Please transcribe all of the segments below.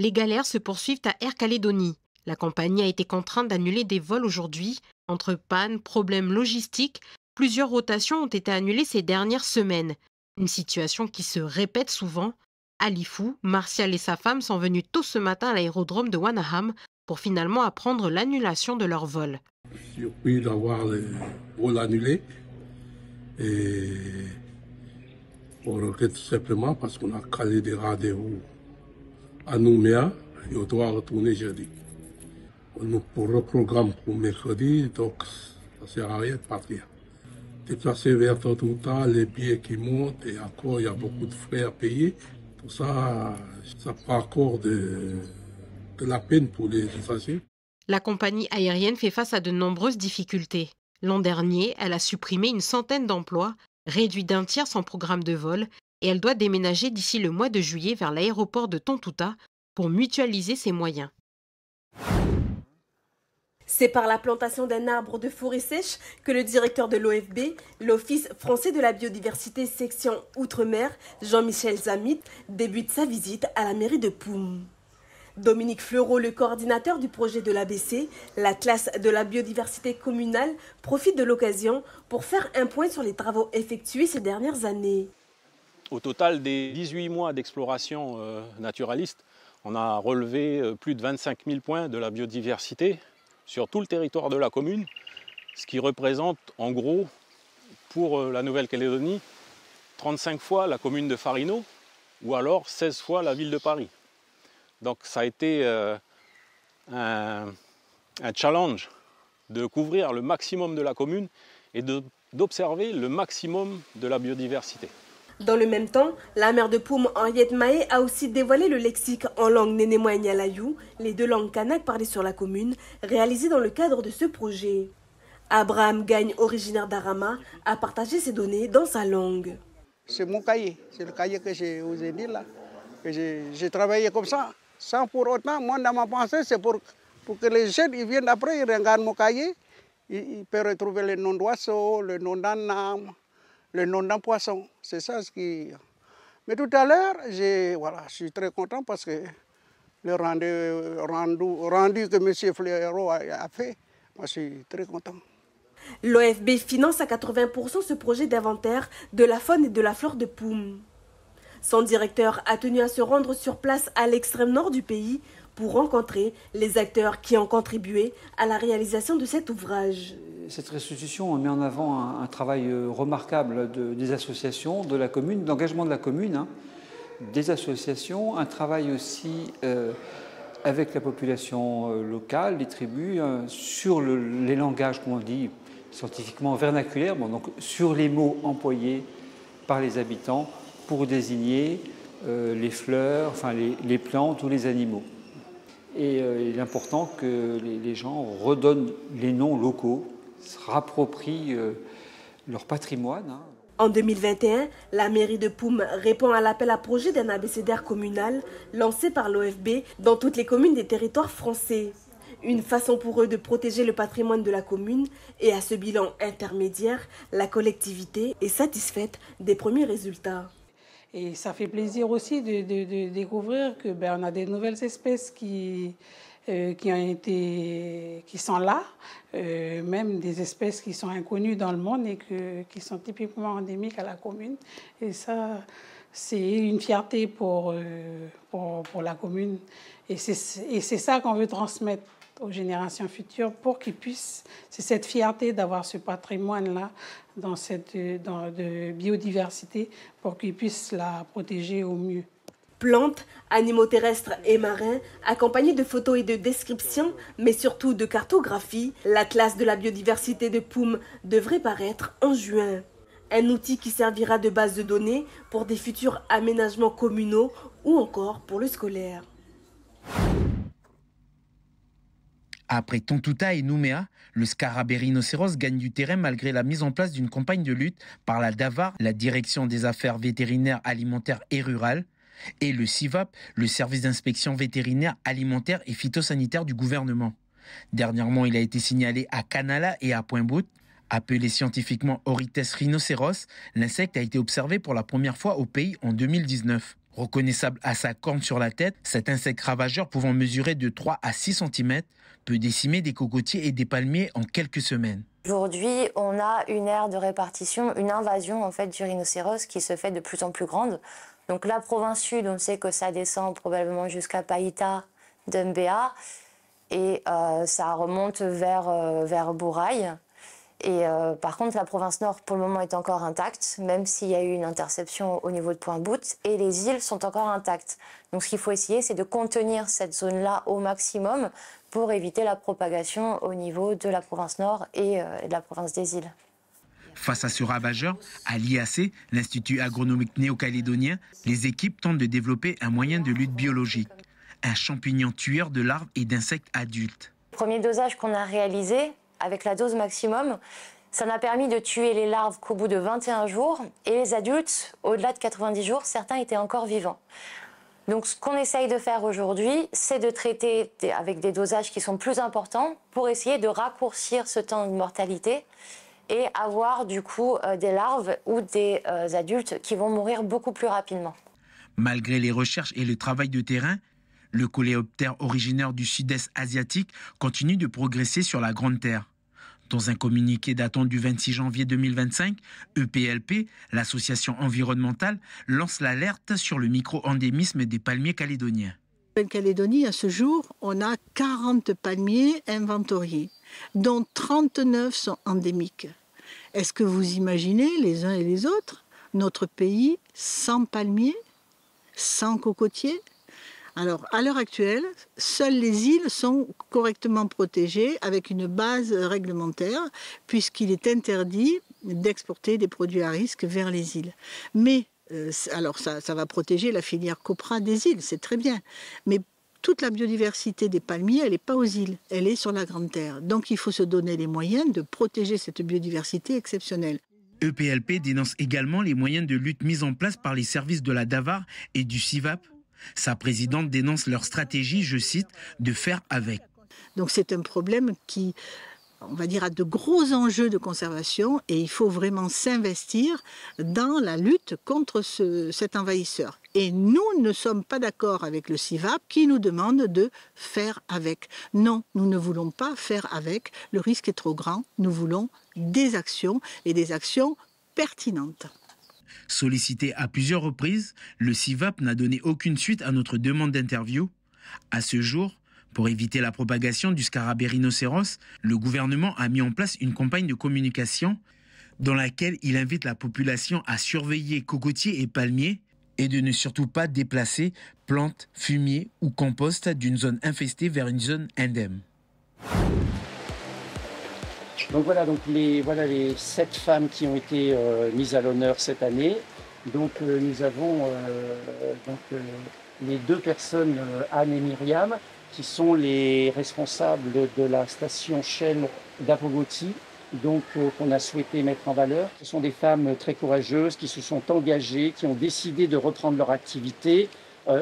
Les galères se poursuivent à Air Calédonie. La compagnie a été contrainte d'annuler des vols aujourd'hui. Entre pannes, problèmes logistiques, plusieurs rotations ont été annulées ces dernières semaines. Une situation qui se répète souvent. Ali Fou, Martial et sa femme sont venus tôt ce matin à l'aérodrome de Wanaham pour finalement apprendre l'annulation de leur vol. Surpris d'avoir le vol annulé. Et on regrette tout simplement parce qu'on a calé des rendez-vous à Nouméa et on doit retourner jeudi. On nous reprogramme pour mercredi, donc ça ne sert à rien de partir. Déplacer vers Tontouta, les billets qui montent et encore il y a beaucoup de frais à payer. Tout ça, ça prend encore de la peine pour les usagers. La compagnie aérienne fait face à de nombreuses difficultés. L'an dernier, elle a supprimé une centaine d'emplois, réduit d'un tiers son programme de vol et elle doit déménager d'ici le mois de juillet vers l'aéroport de Tontouta pour mutualiser ses moyens. C'est par la plantation d'un arbre de forêt sèche que le directeur de l'OFB, l'Office français de la biodiversité section Outre-mer, Jean-Michel Zamit, débute sa visite à la mairie de Poum. Dominique Fleureau, le coordinateur du projet de l'ABC, l'Atlas de la biodiversité communale, profite de l'occasion pour faire un point sur les travaux effectués ces dernières années. Au total des 18 mois d'exploration naturaliste, on a relevé plus de 25 000 points de la biodiversité sur tout le territoire de la commune, ce qui représente en gros pour la Nouvelle-Calédonie 35 fois la commune de Farino ou alors 16 fois la ville de Paris. Donc ça a été un challenge de couvrir le maximum de la commune et d'observer le maximum de la biodiversité. Dans le même temps, la maire de Poum, Henriette Mahé, a aussi dévoilé le lexique en langue nénémois et Nialayou, les deux langues kanak parlées sur la commune, réalisé dans le cadre de ce projet. Abraham Gagne, originaire d'Arama, a partagé ces données dans sa langue. C'est mon cahier, c'est le cahier que je vous ai dit là, que j'ai travaillé comme ça. Sans pour autant, moi dans ma pensée, c'est pour que les jeunes ils viennent après, ils regardent mon cahier, ils peuvent retrouver le nom d'oiseau, le nom d'un âme, le nom d'un poisson. C'est ça ce qui... Mais tout à l'heure, je suis très content parce que le rendu que M. Fleureau a fait, moi je suis très content. L'OFB finance à 80% ce projet d'inventaire de la faune et de la flore de Poum. Son directeur a tenu à se rendre sur place à l'extrême nord du pays pour rencontrer les acteurs qui ont contribué à la réalisation de cet ouvrage. Cette restitution met en avant un travail remarquable des associations, de la commune, d'engagement de la commune, des associations, un travail aussi avec la population locale, les tribus, sur les langages, comme on dit scientifiquement vernaculaires, donc sur les mots employés par les habitants pour désigner les fleurs, enfin les plantes ou les animaux. Et il est important que les gens redonnent les noms locaux, se rapproprient leur patrimoine. En 2021, la mairie de Poum répond à l'appel à projet d'un abécédaire communal lancé par l'OFB dans toutes les communes des territoires français. Une façon pour eux de protéger le patrimoine de la commune et à ce bilan intermédiaire, la collectivité est satisfaite des premiers résultats. Et ça fait plaisir aussi de découvrir que on a des nouvelles espèces qui sont là, même des espèces qui sont inconnues dans le monde et qui sont typiquement endémiques à la commune. Et ça, c'est une fierté pour la commune. Et c'est ça qu'on veut transmettre aux générations futures pour qu'ils puissent, c'est cette fierté d'avoir ce patrimoine-là de biodiversité pour qu'ils puissent la protéger au mieux. Plantes, animaux terrestres et marins, accompagnés de photos et de descriptions, mais surtout de cartographie, l'Atlas de la biodiversité de Poum devrait paraître en juin. Un outil qui servira de base de données pour des futurs aménagements communaux ou encore pour le scolaire. Après Tontouta et Nouméa, le scarabée rhinocéros gagne du terrain malgré la mise en place d'une campagne de lutte par la DAVAR, la Direction des affaires vétérinaires, alimentaires et rurales, et le CIVAP, le service d'inspection vétérinaire, alimentaire et phytosanitaire du gouvernement. Dernièrement, il a été signalé à Canala et à Pointe-Bout. Appelé scientifiquement Orites rhinocéros, l'insecte a été observé pour la première fois au pays en 2019. Reconnaissable à sa corne sur la tête, cet insecte ravageur pouvant mesurer de 3 à 6 cm peut décimer des cocotiers et des palmiers en quelques semaines. Aujourd'hui, on a une aire de répartition, une invasion en fait du rhinocéros qui se fait de plus en plus grande. Donc la province sud, on sait que ça descend probablement jusqu'à Païta, Dembéa, et ça remonte vers Bourail. Et par contre, la province nord, pour le moment, est encore intacte, même s'il y a eu une interception au niveau de Pointe-Boute, et les îles sont encore intactes. Donc ce qu'il faut essayer, c'est de contenir cette zone-là au maximum pour éviter la propagation au niveau de la province nord et de la province des îles. Face à ce ravageur, à l'IAC, l'Institut agronomique néo-calédonien, les équipes tentent de développer un moyen de lutte biologique, un champignon tueur de larves et d'insectes adultes. Le premier dosage qu'on a réalisé, avec la dose maximum, ça n'a permis de tuer les larves qu'au bout de 21 jours, et les adultes, au-delà de 90 jours, certains étaient encore vivants. Donc ce qu'on essaye de faire aujourd'hui, c'est de traiter avec des dosages qui sont plus importants pour essayer de raccourcir ce temps de mortalité et avoir du coup des larves ou des adultes qui vont mourir beaucoup plus rapidement. Malgré les recherches et le travail de terrain, le coléoptère originaire du sud-est asiatique continue de progresser sur la Grande Terre. Dans un communiqué datant du 26 janvier 2025, EPLP, l'association environnementale, lance l'alerte sur le micro-endémisme des palmiers calédoniens. En Calédonie, à ce jour, on a 40 palmiers inventoriés, dont 39 sont endémiques. Est-ce que vous imaginez, les uns et les autres, notre pays sans palmiers, sans cocotiers ? Alors, à l'heure actuelle, seules les îles sont correctement protégées avec une base réglementaire, puisqu'il est interdit d'exporter des produits à risque vers les îles. Mais, alors ça va protéger la filière copra des îles, c'est très bien. Mais toute la biodiversité des palmiers, elle n'est pas aux îles, elle est sur la Grande Terre. Donc il faut se donner les moyens de protéger cette biodiversité exceptionnelle. EPLP dénonce également les moyens de lutte mis en place par les services de la DAVAR et du CIVAP. Sa présidente dénonce leur stratégie, je cite, de faire avec. Donc c'est un problème qui, on va dire, a de gros enjeux de conservation et il faut vraiment s'investir dans la lutte contre cet envahisseur. Et nous ne sommes pas d'accord avec le CIVAP qui nous demande de faire avec. Non, nous ne voulons pas faire avec, le risque est trop grand, nous voulons des actions et des actions pertinentes. Sollicité à plusieurs reprises, le CIVAP n'a donné aucune suite à notre demande d'interview. À ce jour, pour éviter la propagation du scarabée rhinocéros, le gouvernement a mis en place une campagne de communication dans laquelle il invite la population à surveiller cocotiers et palmiers et de ne surtout pas déplacer plantes, fumier ou compost d'une zone infestée vers une zone indemne. Donc voilà, les 7 femmes qui ont été mises à l'honneur cette année. Donc nous avons les 2 personnes, Anne et Myriam, qui sont les responsables de la station Shell d'Apogoti, donc qu'on a souhaité mettre en valeur. Ce sont des femmes très courageuses qui se sont engagées, qui ont décidé de reprendre leur activité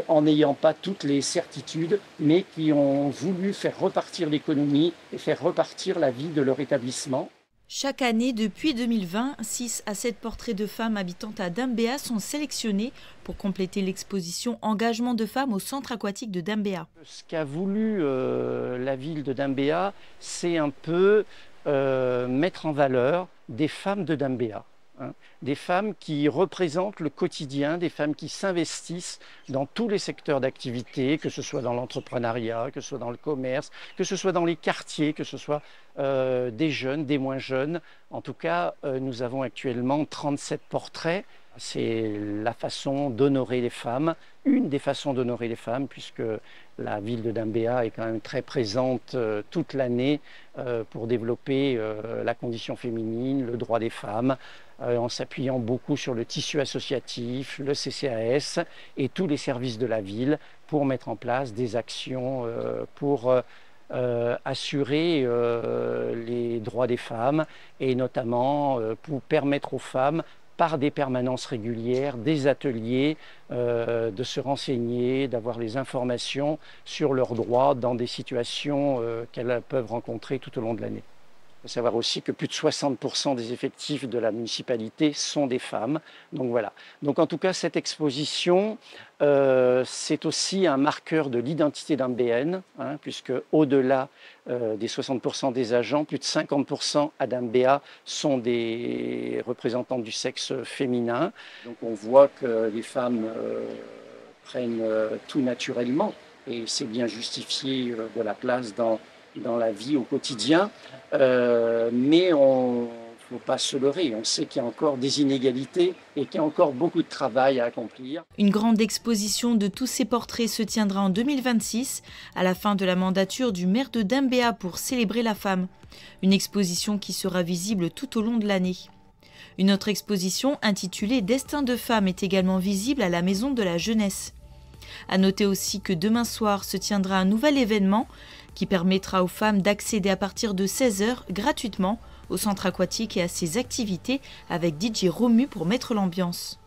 en n'ayant pas toutes les certitudes, mais qui ont voulu faire repartir l'économie et faire repartir la vie de leur établissement. Chaque année, depuis 2020, 6 à 7 portraits de femmes habitantes à Dembéa sont sélectionnés pour compléter l'exposition Engagement de femmes au centre aquatique de Dembéa. Ce qu'a voulu la ville de Dembéa, c'est un peu mettre en valeur des femmes de Dembéa. Des femmes qui représentent le quotidien, des femmes qui s'investissent dans tous les secteurs d'activité, que ce soit dans l'entrepreneuriat, que ce soit dans le commerce, que ce soit dans les quartiers, que ce soit des jeunes, des moins jeunes. En tout cas, nous avons actuellement 37 portraits. C'est la façon d'honorer les femmes, une des façons d'honorer les femmes, puisque la ville de Dembéa est quand même très présente toute l'année pour développer la condition féminine, le droit des femmes, en s'appuyant beaucoup sur le tissu associatif, le CCAS et tous les services de la ville pour mettre en place des actions pour assurer les droits des femmes et notamment pour permettre aux femmes par des permanences régulières, des ateliers, de se renseigner, d'avoir les informations sur leurs droits dans des situations qu'elles peuvent rencontrer tout au long de l'année. faut savoir aussi que plus de 60% des effectifs de la municipalité sont des femmes. Donc voilà. Donc en tout cas, cette exposition, c'est aussi un marqueur de l'identité d'Ambéenne, hein, puisque au-delà des 60% des agents, plus de 50% à Dambéa sont des représentants du sexe féminin. Donc on voit que les femmes prennent tout naturellement et c'est bien justifié de la place dans la vie au quotidien, mais on ne faut pas se leurrer. On sait qu'il y a encore des inégalités et qu'il y a encore beaucoup de travail à accomplir. Une grande exposition de tous ces portraits se tiendra en 2026, à la fin de la mandature du maire de Dambéa pour célébrer la femme. Une exposition qui sera visible tout au long de l'année. Une autre exposition intitulée « Destin de femme » est également visible à la Maison de la Jeunesse. À noter aussi que demain soir se tiendra un nouvel événement qui permettra aux femmes d'accéder à partir de 16 h gratuitement au centre aquatique et à ses activités avec DJ Romu pour mettre l'ambiance.